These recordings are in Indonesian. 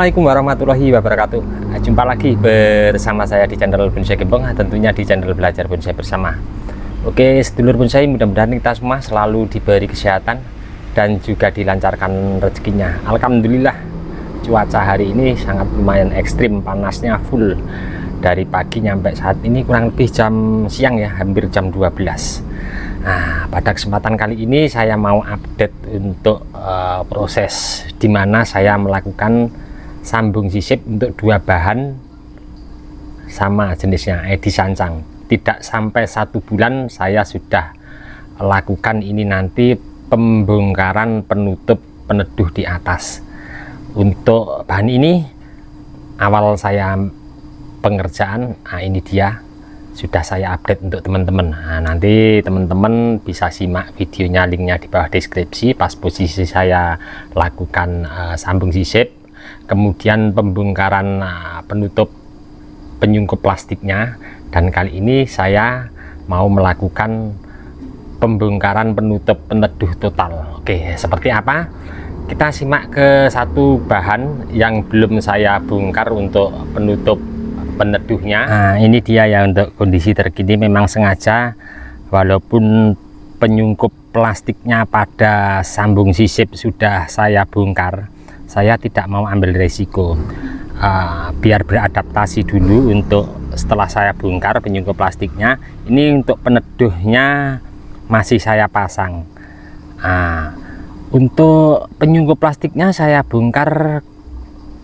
Assalamualaikum warahmatullahi wabarakatuh. Jumpa lagi bersama saya di channel Bonsai Gembong, tentunya di channel Belajar Bonsai Bersama. Oke, sedulur bonsai, mudah-mudahan kita semua selalu diberi kesehatan dan juga dilancarkan rezekinya. Alhamdulillah, cuaca hari ini sangat lumayan ekstrim, panasnya full dari pagi sampai saat ini kurang lebih jam siang ya, hampir jam 12. Nah, pada kesempatan kali ini saya mau update untuk proses di mana saya melakukan sambung sisip untuk dua bahan sama jenisnya, edi sancang. Tidak sampai 1 bulan saya sudah lakukan ini nanti pembongkaran penutup peneduh di atas. Untuk bahan ini awal saya pengerjaan, nah ini dia sudah saya update untuk teman-teman. Nah, nanti teman-teman bisa simak videonya, linknya di bawah deskripsi pas posisi saya lakukan sambung sisip, kemudian pembongkaran penutup penyungkup plastiknya, dan kali ini saya mau melakukan pembongkaran penutup peneduh total. Oke, seperti apa? Kita simak ke satu bahan yang belum saya bongkar untuk penutup peneduhnya. Nah, ini dia ya, untuk kondisi terkini memang sengaja walaupun penyungkup plastiknya pada sambung sisip sudah saya bongkar, saya tidak mau ambil resiko, biar beradaptasi dulu. Untuk setelah saya bongkar penyungkup plastiknya, ini untuk peneduhnya masih saya pasang. Untuk penyungkup plastiknya saya bongkar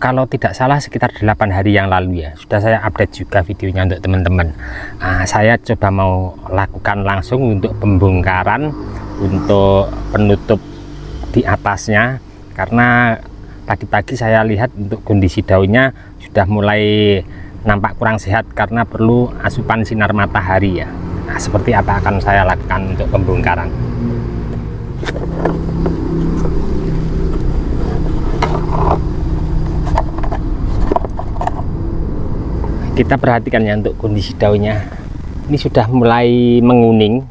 kalau tidak salah sekitar 8 hari yang lalu ya, sudah saya update juga videonya untuk teman-teman. Saya coba mau lakukan langsung untuk pembongkaran untuk penutup di atasnya, karena tadi pagi saya lihat untuk kondisi daunnya sudah mulai nampak kurang sehat karena perlu asupan sinar matahari ya. Seperti apa akan saya lakukan untuk pembongkaran. Kita perhatikan ya untuk kondisi daunnya, ini sudah mulai menguning,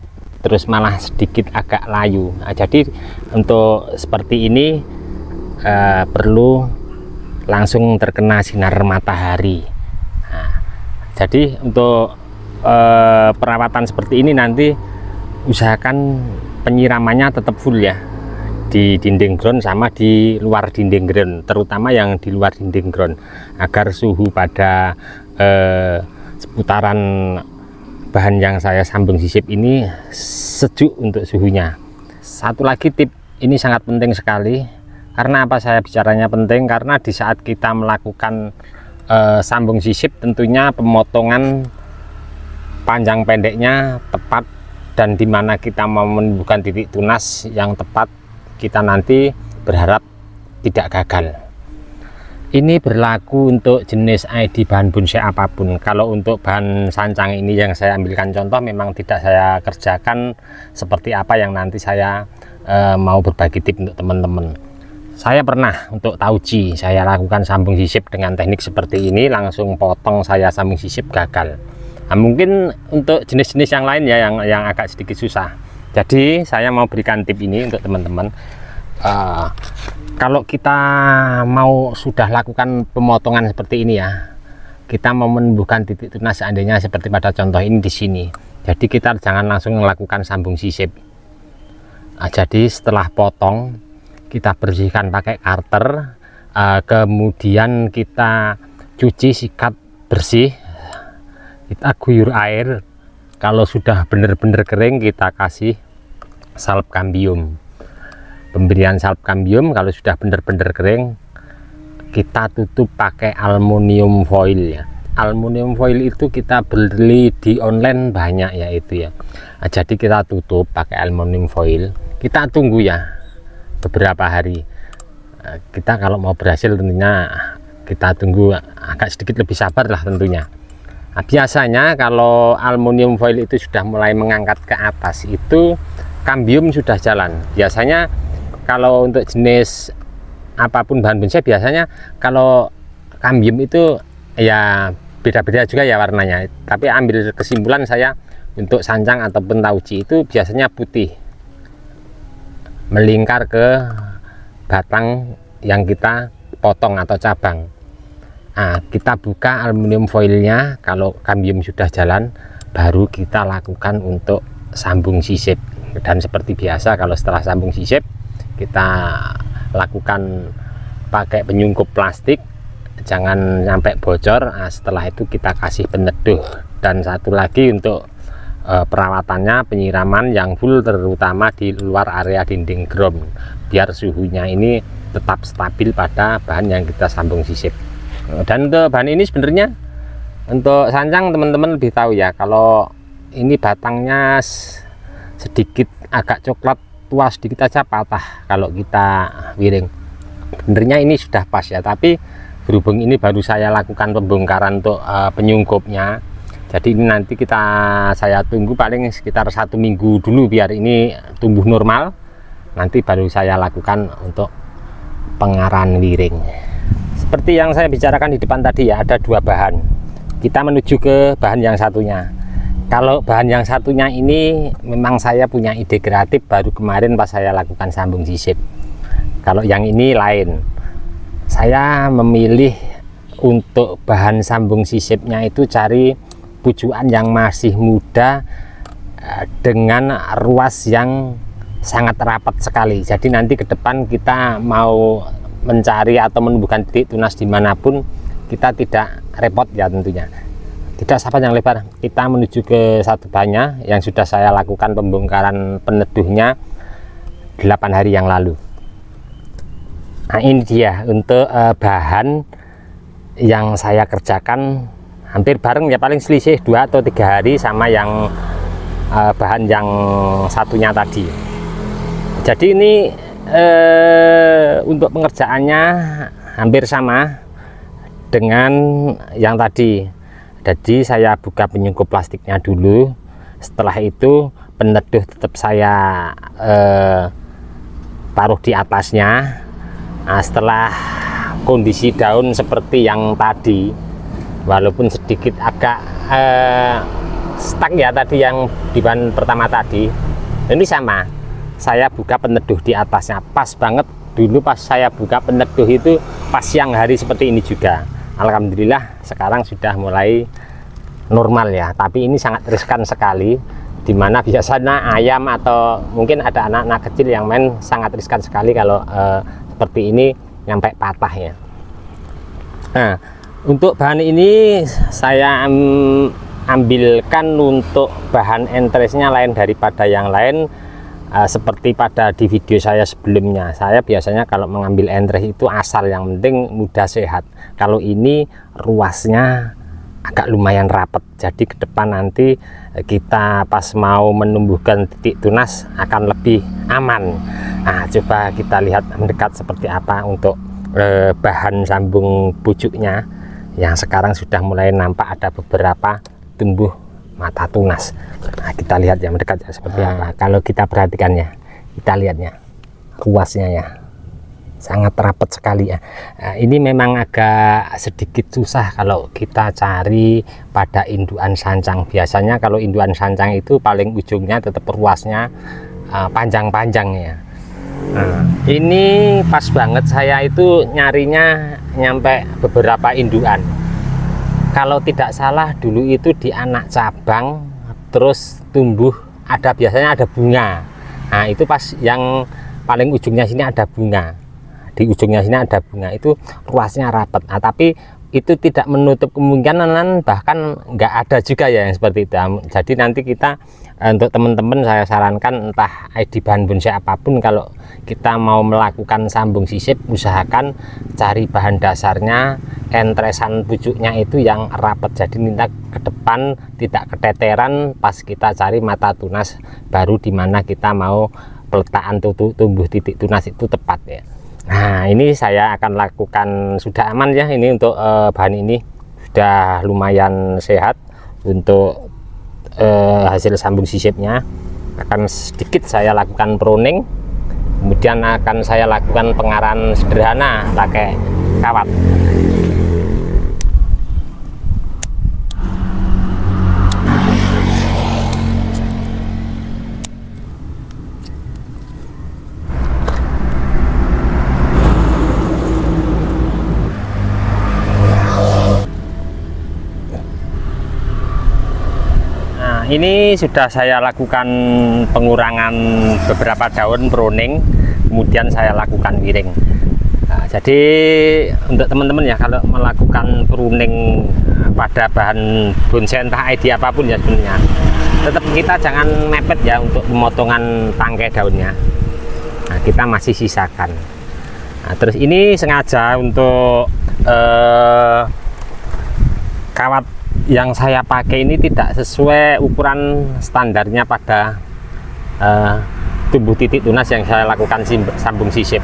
terus malah sedikit agak layu. Jadi untuk seperti ini perlu langsung terkena sinar matahari. Jadi untuk perawatan seperti ini nanti usahakan penyiramannya tetap full ya, di dinding ground sama di luar dinding ground, terutama yang di luar dinding ground, agar suhu pada seputaran bahan yang saya sambung sisip ini sejuk untuk suhunya. Satu lagi tip ini sangat penting sekali. Karena apa saya bicaranya penting? Karena di saat kita melakukan sambung sisip, tentunya pemotongan panjang pendeknya tepat, dan dimana kita mau menemukan titik tunas yang tepat, kita nanti berharap tidak gagal. Ini berlaku untuk jenis ID bahan bonsai apapun. Kalau untuk bahan sancang ini yang saya ambilkan contoh, memang tidak saya kerjakan seperti apa yang nanti saya mau berbagi tip untuk teman-teman. Saya pernah untuk tauci, saya lakukan sambung sisip dengan teknik seperti ini, langsung potong saya sambung sisip, gagal. Mungkin untuk jenis-jenis yang lain ya yang agak sedikit susah. Jadi saya mau berikan tip ini untuk teman-teman. Kalau kita mau sudah lakukan pemotongan seperti ini ya, kita mau menumbuhkan titik tunas seandainya seperti pada contoh ini di sini. Jadi kita jangan langsung melakukan sambung sisip. Jadi setelah potong kita bersihkan pakai karter, kemudian kita cuci, sikat bersih, kita guyur air. Kalau sudah benar-benar kering, kita kasih salep kambium. Pemberian salep kambium kalau sudah benar-benar kering, kita tutup pakai aluminium foil ya. Aluminium foil itu kita beli di online banyak ya itu ya. Jadi kita tutup pakai aluminium foil, kita tunggu ya beberapa hari. Kita kalau mau berhasil tentunya kita tunggu agak sedikit lebih sabar lah tentunya. Biasanya kalau aluminium foil itu sudah mulai mengangkat ke atas, itu kambium sudah jalan. Biasanya kalau untuk jenis apapun bahan bonsai, biasanya kalau kambium itu ya beda-beda juga ya warnanya. Tapi ambil kesimpulan saya untuk sancang ataupun tauci itu biasanya putih, melingkar ke batang yang kita potong atau cabang. Nah, kita buka aluminium foilnya. Kalau kambium sudah jalan, baru kita lakukan untuk sambung sisip. Dan seperti biasa, kalau setelah sambung sisip kita lakukan pakai penyungkup plastik, jangan sampai bocor. Nah, setelah itu kita kasih peneduh. Dan satu lagi untuk perawatannya, penyiraman yang full, terutama di luar area dinding ground, biar suhunya ini tetap stabil pada bahan yang kita sambung sisip. Dan untuk bahan ini sebenarnya untuk sancang teman-teman lebih tahu ya, kalau ini batangnya sedikit agak coklat tua sedikit aja patah kalau kita wiring. Sebenarnya ini sudah pas ya, tapi berhubung ini baru saya lakukan pembongkaran untuk penyungkupnya, jadi ini nanti saya tunggu paling sekitar 1 minggu dulu biar ini tumbuh normal, nanti baru saya lakukan untuk pengarahan wiring. Seperti yang saya bicarakan di depan tadi ya, ada 2 bahan. Kita menuju ke bahan yang satunya. Kalau bahan yang satunya ini memang saya punya ide kreatif baru kemarin pas saya lakukan sambung sisip. Kalau yang ini lain. Saya memilih untuk bahan sambung sisipnya itu cari pucukan yang masih muda dengan ruas yang sangat rapat sekali. Jadi nanti ke depan kita mau mencari atau menumbuhkan titik tunas dimanapun, kita tidak repot ya tentunya. Tidak sahabat yang lebar, kita menuju ke satu bahannya yang sudah saya lakukan pembongkaran peneduhnya 8 hari yang lalu. Nah, ini dia untuk bahan yang saya kerjakan hampir bareng ya, paling selisih 2 atau 3 hari sama yang bahan yang satunya tadi. Jadi ini untuk pengerjaannya hampir sama dengan yang tadi. Jadi saya buka penyungkup plastiknya dulu, setelah itu peneduh tetap saya taruh di atasnya. Nah, setelah kondisi daun seperti yang tadi, walaupun sedikit agak stuck ya tadi yang di bahan pertama tadi, ini sama, saya buka peneduh di atasnya. Pas banget dulu pas saya buka peneduh itu pas siang hari seperti ini juga. Alhamdulillah sekarang sudah mulai normal ya, tapi ini sangat riskan sekali, dimana biasanya ayam atau mungkin ada anak-anak kecil yang main sangat riskan sekali kalau seperti ini sampai patah ya. Nah, untuk bahan ini saya ambilkan untuk bahan entresnya lain daripada yang lain. Seperti pada di video saya sebelumnya, saya biasanya kalau mengambil entres itu asal, yang penting mudah sehat. Kalau ini ruasnya agak lumayan rapat, jadi ke depan nanti kita pas mau menumbuhkan titik tunas akan lebih aman. Nah, coba kita lihat mendekat seperti apa untuk bahan sambung pucuknya yang sekarang sudah mulai nampak ada beberapa tumbuh mata tunas. Nah, kita lihat ya mendekat ya seperti apa. Kalau kita perhatikan ya, kita lihatnya ruasnya ya sangat rapat sekali ya. Nah, ini memang agak sedikit susah kalau kita cari pada indukan sancang. Biasanya kalau indukan sancang itu paling ujungnya tetap ruasnya panjang-panjang ya. Nah, ini pas banget, saya itu nyarinya nyampe beberapa indukan. Kalau tidak salah dulu itu di anak cabang terus tumbuh biasanya ada bunga. Nah, itu pas yang paling ujungnya sini ada bunga, di ujungnya sini ada bunga, itu ruasnya rapat. Nah, tapi itu tidak menutup kemungkinan bahkan nggak ada juga ya yang seperti itu. Jadi nanti kita untuk teman-teman saya sarankan entah di bahan bonsai apapun, kalau kita mau melakukan sambung sisip usahakan cari bahan dasarnya entresan pucuknya itu yang rapat, jadi minta ke depan tidak keteteran pas kita cari mata tunas baru, dimana kita mau peletakan tumbuh titik tunas itu tepat ya. Nah, ini saya akan lakukan, sudah aman ya ini untuk bahan ini sudah lumayan sehat. Untuk hasil sambung sisipnya akan sedikit saya lakukan pruning, kemudian akan saya lakukan pengarahan sederhana pakai kawat. ini sudah saya lakukan pengurangan beberapa daun pruning, kemudian saya lakukan wiring. Nah, jadi untuk teman-teman ya, kalau melakukan pruning pada bahan bonsai entah ID apapun ya sebenarnya, tetap kita jangan mepet ya untuk pemotongan tangkai daunnya. Nah, kita masih sisakan. Nah, terus ini sengaja untuk kawat yang saya pakai ini tidak sesuai ukuran standarnya pada tumbuh titik tunas yang saya lakukan sambung sisip.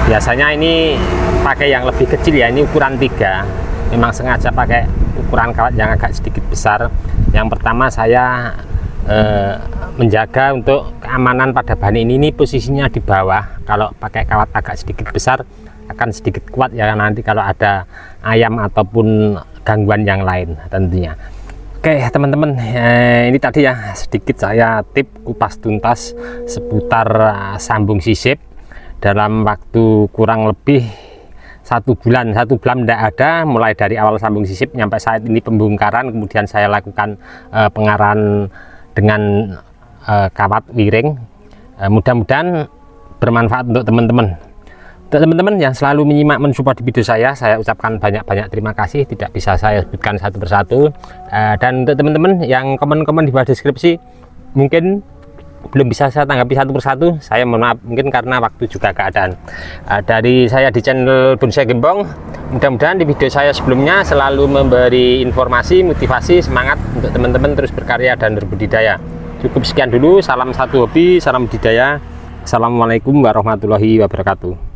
Biasanya ini pakai yang lebih kecil ya, ini ukuran 3. Memang sengaja pakai ukuran kawat yang agak sedikit besar. Yang pertama saya menjaga untuk keamanan pada bahan ini posisinya di bawah. Kalau pakai kawat agak sedikit besar akan sedikit kuat ya nanti kalau ada ayam ataupun gangguan yang lain tentunya. Oke teman-teman, ini tadi ya sedikit saya tip kupas tuntas seputar sambung sisip dalam waktu kurang lebih 1 bulan tidak ada, mulai dari awal sambung sisip sampai saat ini pembongkaran, kemudian saya lakukan pengarahan dengan kawat wiring. Mudah-mudahan bermanfaat untuk teman-teman. Untuk teman-teman yang selalu menyimak mensupport video saya ucapkan banyak-banyak terima kasih, tidak bisa saya sebutkan satu persatu. Dan untuk teman-teman yang komen-komen di bawah deskripsi mungkin belum bisa saya tanggapi satu persatu, saya mohon maaf, mungkin karena waktu juga keadaan. Dari saya di channel Bonsai Gembong, mudah-mudahan di video saya sebelumnya selalu memberi informasi, motivasi, semangat untuk teman-teman terus berkarya dan berbudidaya. Cukup sekian dulu, salam satu hobi, salam budidaya. Assalamualaikum warahmatullahi wabarakatuh.